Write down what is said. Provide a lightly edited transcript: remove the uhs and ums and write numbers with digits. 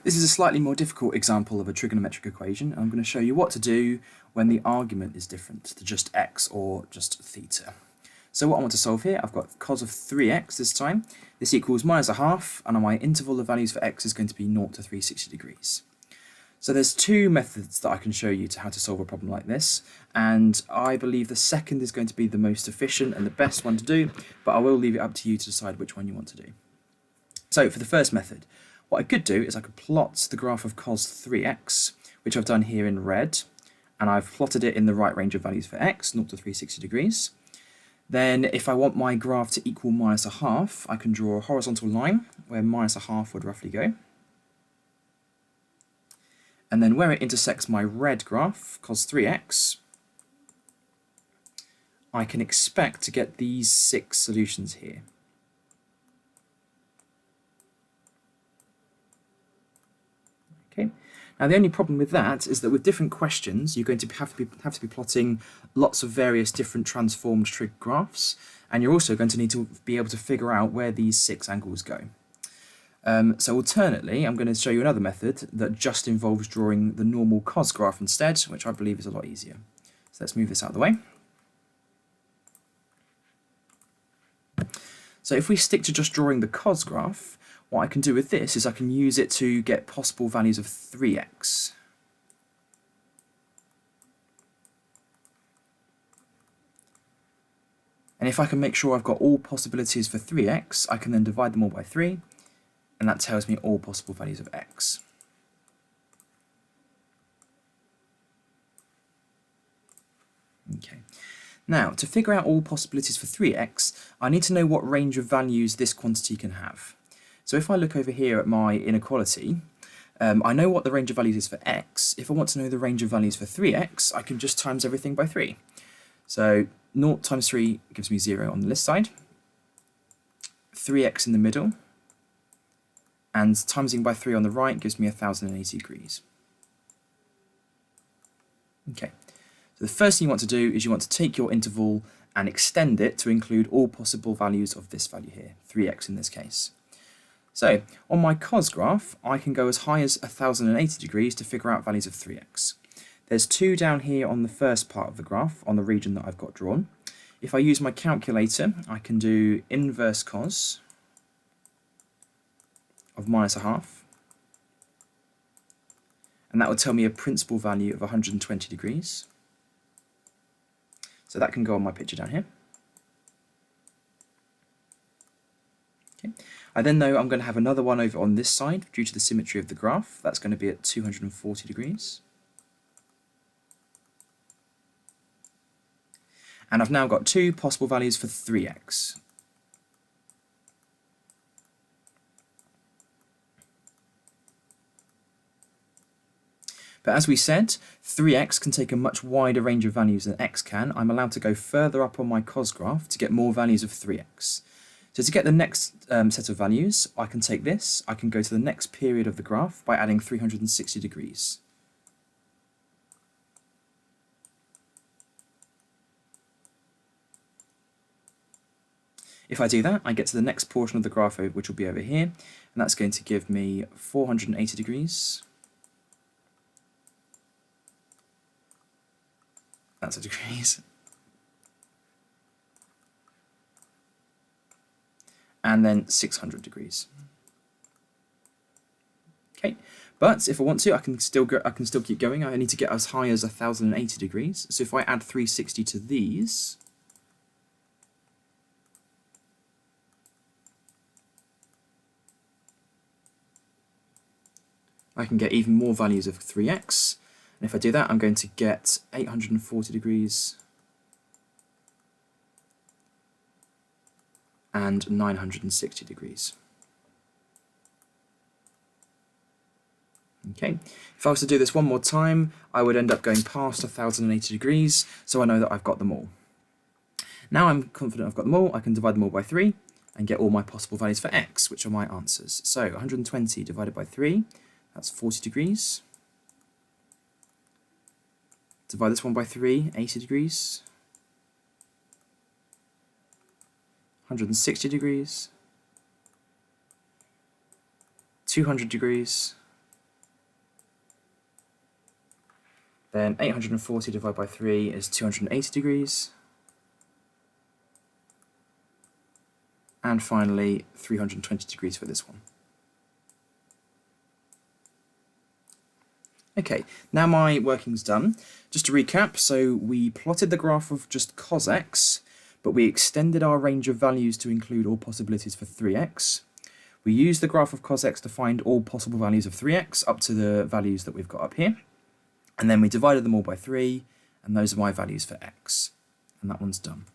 This is a slightly more difficult example of a trigonometric equation. I'm going to show you what to do when the argument is different to just x or just theta. So what I want to solve here, I've got cos of 3x this time. This equals minus a half, and my interval of values for x is going to be 0 to 360 degrees. So there's two methods that I can show you to how to solve a problem like this, and I believe the second is going to be the most efficient and the best one to do, but I will leave it up to you to decide which one you want to do. So for the first method, what I could do is I could plot the graph of cos 3x, which I've done here in red, and I've plotted it in the right range of values for x, 0 to 360 degrees. Then if I want my graph to equal minus a half, I can draw a horizontal line where minus a half would roughly go. And then where it intersects my red graph, cos 3x, I can expect to get these 6 solutions here. Okay. Now the only problem with that is that with different questions you're going to have to be plotting lots of various different transformed trig graphs, and you're also going to need to be able to figure out where these 6 angles go. So alternately, I'm going to show you another method that just involves drawing the normal cos graph instead, which I believe is a lot easier. So let's move this out of the way. So if we stick to just drawing the cos graph, what I can do with this is I can use it to get possible values of 3x. And if I can make sure I've got all possibilities for 3x, I can then divide them all by 3, and that tells me all possible values of x. Okay. Now, to figure out all possibilities for 3x, I need to know what range of values this quantity can have. So if I look over here at my inequality, I know what the range of values is for x. If I want to know the range of values for 3x, I can just times everything by 3. So 0 times 3 gives me 0 on this side, 3x in the middle, and timesing by 3 on the right gives me 1080 degrees. Okay, so the first thing you want to do is you want to take your interval and extend it to include all possible values of this value here, 3x in this case. So on my cos graph, I can go as high as 1080 degrees to figure out values of 3x. There's 2 down here on the first part of the graph, on the region that I've got drawn. If I use my calculator, I can do inverse cos of minus a half, and that would tell me a principal value of 120 degrees. So that can go on my picture down here. Okay. I then know I'm going to have another one over on this side due to the symmetry of the graph. That's going to be at 240 degrees. And I've now got 2 possible values for 3x. But as we said, 3x can take a much wider range of values than x can. I'm allowed to go further up on my cos graph to get more values of 3x. So to get the next set of values, I can take this, I can go to the next period of the graph by adding 360 degrees. If I do that, I get to the next portion of the graph, which will be over here, and that's going to give me 480 degrees. That's a degrees. And then 600 degrees. Okay, but if I want to, I can still keep going. I need to get as high as 1080 degrees. So if I add 360 to these, I can get even more values of 3x. And if I do that, I'm going to get 840 degrees and 960 degrees. Okay, if I was to do this one more time, I would end up going past 1080 degrees, so I know that I've got them all. Now I'm confident I've got them all, I can divide them all by 3 and get all my possible values for x, which are my answers. So 120 divided by 3, that's 40 degrees. Divide this one by 3, 80 degrees. 160 degrees, 200 degrees, Then 840 divided by 3 is 280 degrees. And finally, 320 degrees for this one. Okay, now my working's done. Just to recap, so we plotted the graph of just cos x, but we extended our range of values to include all possibilities for 3x. We used the graph of cos x to find all possible values of 3x up to the values that we've got up here. And then we divided them all by 3, and those are my values for x. And that one's done.